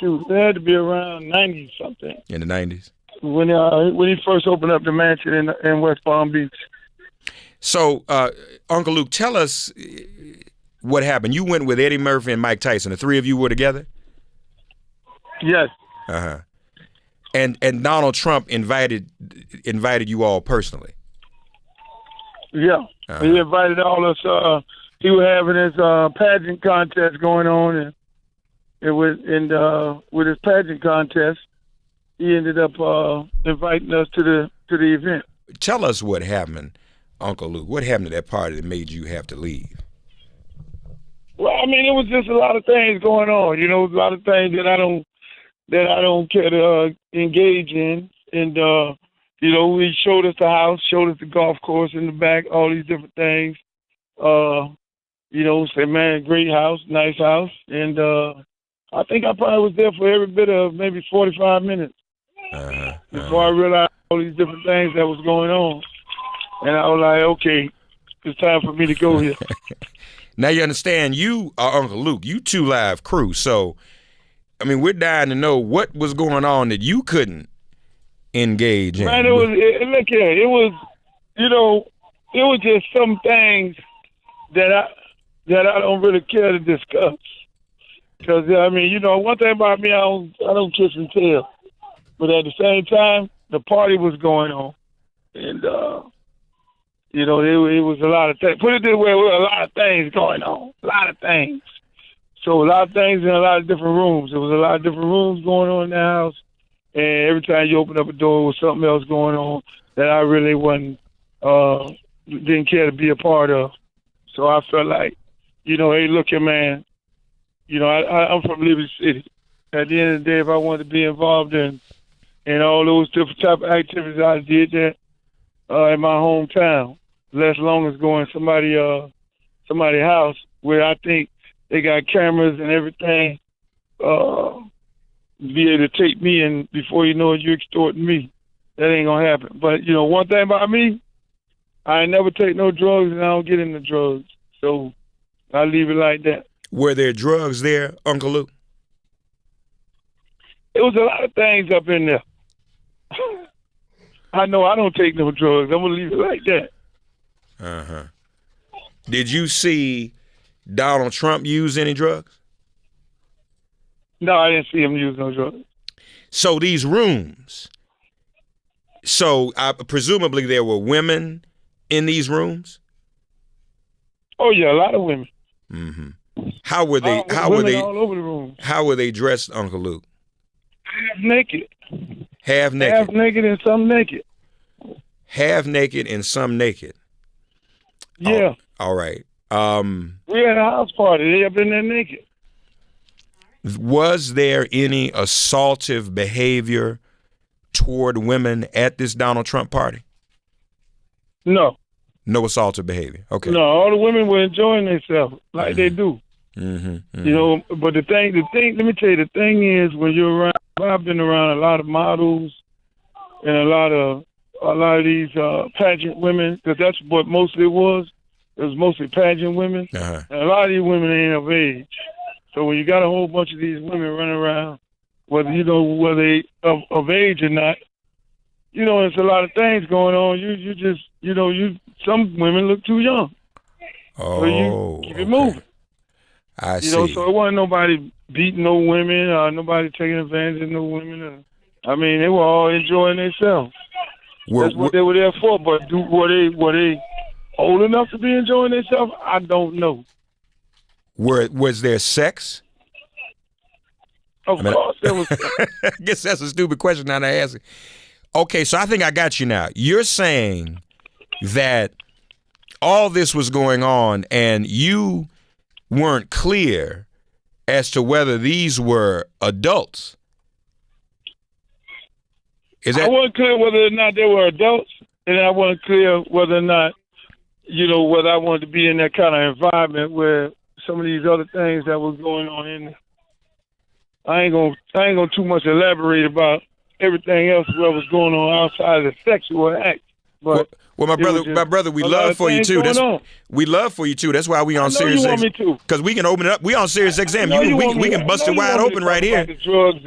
shoot, it had to be around 90 something In the 90s. when he first opened up the mansion in West Palm Beach. So, Uncle Luke, tell us what happened. You went with Eddie Murphy and Mike Tyson. The three of you were together? Yes. Uh-huh. And Donald Trump invited you all personally? Yeah. Uh-huh. He invited all us. He was having his pageant contest going on, and with his pageant contest, he ended up inviting us to the event. Tell us what happened, Uncle Luke. What happened to that party that made you have to leave? Well, I mean, it was just a lot of things going on. You know, a lot of things that I don't care to engage in. And you know, he showed us the house, showed us the golf course in the back, all these different things. You know, said, man, great house, nice house. And I think I probably was there for every bit of maybe 45 minutes before I realized all these different things that was going on. And I was like, okay, it's time for me to go here. Now you understand, you are Uncle Luke. You two live crew. So, I mean, we're dying to know what was going on that you couldn't engage in. Man, look here, it was, you know, it was just some things that I don't really care to discuss. Because, I mean, you know, one thing about me, I don't kiss and tell. But at the same time, the party was going on. And, you know, it was a lot of things. Put it this way, there were a lot of things going on. A lot of things. So a lot of things in a lot of different rooms. There was a lot of different rooms going on in the house. And every time you open up a door, there was something else going on that I really didn't care to be a part of. So I felt like, you know, hey, look here, man. You know, I'm from Liberty City. At the end of the day, if I wanted to be involved in all those different type of activities, I did that in my hometown. Less long as going to somebody's house where I think they got cameras and everything, be able to take me, and before you know it, you're extorting me. That ain't gonna happen. But you know, one thing about me, I ain't never take no drugs, and I don't get into drugs. So I leave it like that. Were there drugs there, Uncle Luke? It was a lot of things up in there. I know I don't take no drugs. I'm gonna leave it like that. Uh-huh. Did you see Donald Trump use any drugs? No, I didn't see him use no drugs. So these rooms, presumably there were women in these rooms? Oh yeah, a lot of women. Mm-hmm. How were they all over the room. How were they dressed, Uncle Luke? Half naked. Half naked. Half naked and some naked. Half naked and some naked. Yeah. Oh, all right. We had a house party. They up in there naked. Was there any assaultive behavior toward women at this Donald Trump party? No. No assaultive behavior. Okay. No, all the women were enjoying themselves like they do. Mm-hmm, mm-hmm. You know, but the thing, let me tell you, the thing is, when you're around, I've been around a lot of models and a lot of these pageant women, because that's what mostly it was. It was mostly pageant women. Uh-huh. And a lot of these women ain't of age. So when you got a whole bunch of these women running around, whether they of age or not, you know, there's a lot of things going on. You just, you know, some women look too young. Oh, so you keep it moving. I see. You know, so it wasn't nobody beating no women, nobody taking advantage of no women. I mean, they were all enjoying themselves. That's what they were there for. But were they old enough to be enjoying themselves? I don't know. Was there sex? Of course there was. I guess that's a stupid question now to ask. Okay, so I think I got you now. You're saying that all this was going on and you weren't clear as to whether these were adults. I wasn't clear whether or not they were adults, and I wasn't clear whether or not, you know, whether I wanted to be in that kind of environment where some of these other things that was going on in there. I ain't gonna too much elaborate about everything else that was going on outside of the sexual act. But Well, my brother, we love for you too. We love for you too. That's why we on Sirius XM. Because we can open it up. We on Sirius XM. We can bust it wide open right here. The drugs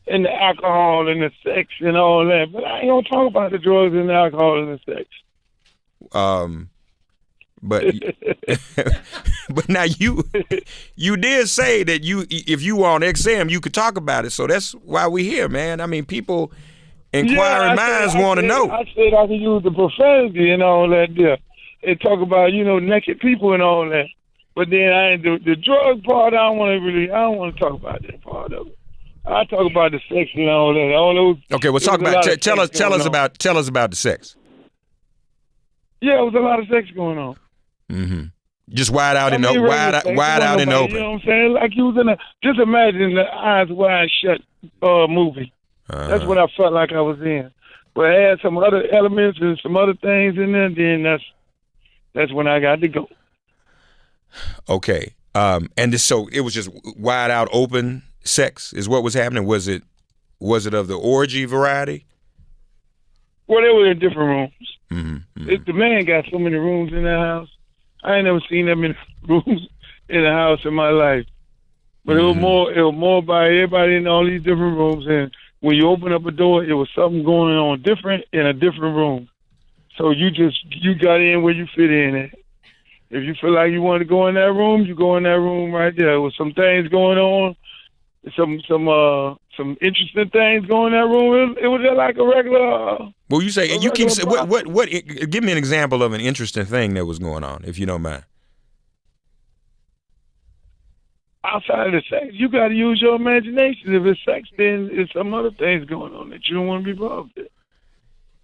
and the alcohol and the sex and all that, but I ain't gonna talk about the drugs and the alcohol and the sex. But now you did say that if you were on XM, you could talk about it. So that's why we here, man. I mean, people, inquiring minds want to know. I said I could use the profanity and all that there, and talk about naked people and all that. But then I ain't the drug part. I don't want to talk about that part of it. I talk about the sex and all that. All those. Okay, well, talk about tell us about the sex. Yeah, it was a lot of sex going on. Mm-hmm. Just wide out in the open. You know what I'm saying? Like you was just imagine the Eyes Wide Shut movie. That's what I felt like I was in. But it had some other elements and some other things in there. Then that's when I got to go. Okay. So it was just wide out open sex is what was happening. Was it of the orgy variety? Well, they were in different rooms. Mm-hmm. The man got so many rooms in that house. I ain't never seen that many rooms in a house in my life. But it was more by everybody in all these different rooms. And when you open up a door, it was something going on different in a different room. So you got in where you fit in at. If you feel like you want to go in that room, you go in that room right there. There was some things going on, some interesting things going in that room. It was just like a regular. Well, you say you keep saying what? Give me an example of an interesting thing that was going on, if you don't mind. Outside of the sex, you got to use your imagination. If it's sex, then it's some other things going on that you don't want to be involved in.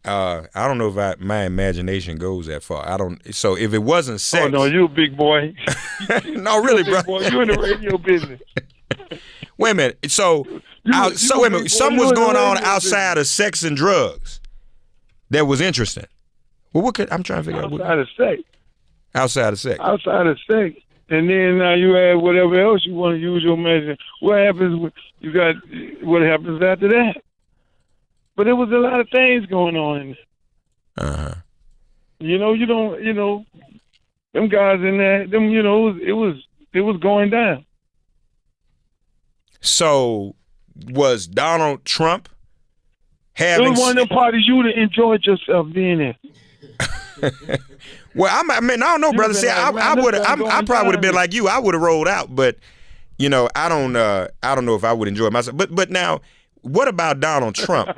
I don't know if my imagination goes that far. I don't. So if it wasn't sex, oh no, you a big boy. No, really, bro. You in the radio business. Wait a minute. So wait a minute. Something was going on outside of sex and drugs that was interesting. Well, I'm trying to figure out. Outside of sex. Outside of sex. Outside of sex. And then now you add whatever else you want to use your imagination. What happens? What happens after that? But there was a lot of things going on in there. Uh-huh. You don't. Them guys in there. It was going down. So, was Donald Trump having? It was one of them parties you would have enjoyed yourself being in. Well, I don't know, brother. See, I probably would have been like you. I would have rolled out, but I don't know if I would enjoy myself. But now, what about Donald Trump?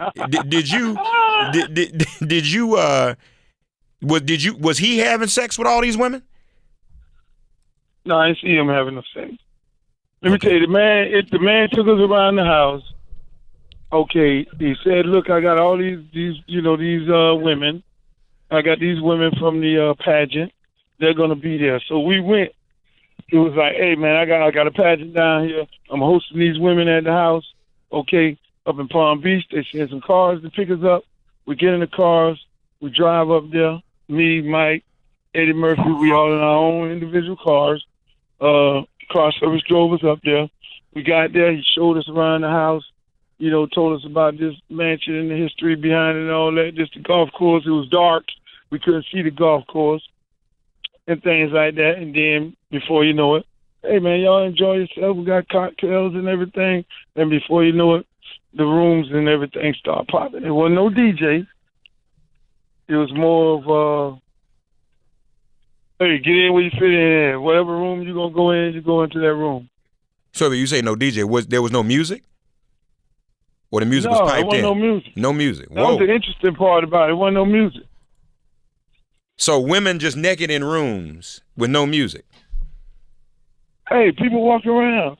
Was he having sex with all these women? No, I didn't see him having no sex. Let me tell you, the man took us around the house. Okay, he said, "Look, I got all these women. I got these women from the pageant. They're gonna be there." So we went. It was like, "Hey, man, I got a pageant down here. I'm hosting these women at the house. Okay, up in Palm Beach. They send some cars to pick us up. We get in the cars. We drive up there. Me, Mike, Eddie Murphy. We all in our own individual cars. Car service drove us up there. We got there. He showed us around the house. Told us about this mansion and the history behind it and all that. Just the golf course. It was dark. We couldn't see the golf course and things like that. And then before you know it, hey, man, y'all enjoy yourself. We got cocktails and everything. And before you know it, the rooms and everything start popping. There wasn't no DJ. It was more of, hey, get in where you fit in. Whatever room you're going to go in, you go into that room. So you say no DJ. There was no music? Or the music was piped in? No, there wasn't no music. No music. That was the interesting part about it. There wasn't no music. So women just naked in rooms with no music? Hey, people walk around.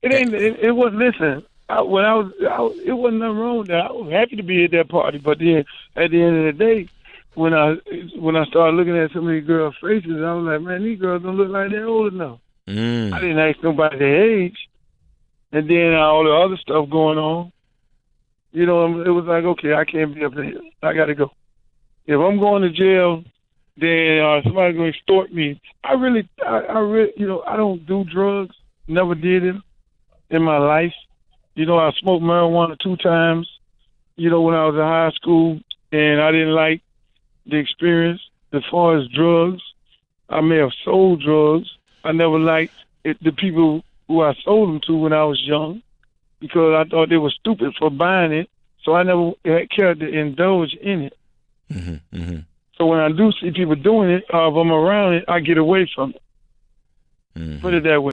It wasn't, listen, it wasn't nothing wrong with that. I was happy to be at that party. But then at the end of the day, when I started looking at some of these girls' faces, I was like, man, these girls don't look like they're old enough. I didn't ask nobody their age. And then all the other stuff going on, it was like, okay, I can't be up here. I got to go. If I'm going to jail, then somebody's going to extort me. I really, I don't do drugs. Never did it in my life. I smoked marijuana 2 times, when I was in high school, and I didn't like the experience. As far as drugs, I may have sold drugs. I never liked the people who I sold them to when I was young because I thought they were stupid for buying it. So I never cared to indulge in it. Mm-hmm, mm-hmm. So when I do see people doing it, if I'm around it, I get away from it. Mm-hmm. Put it that way.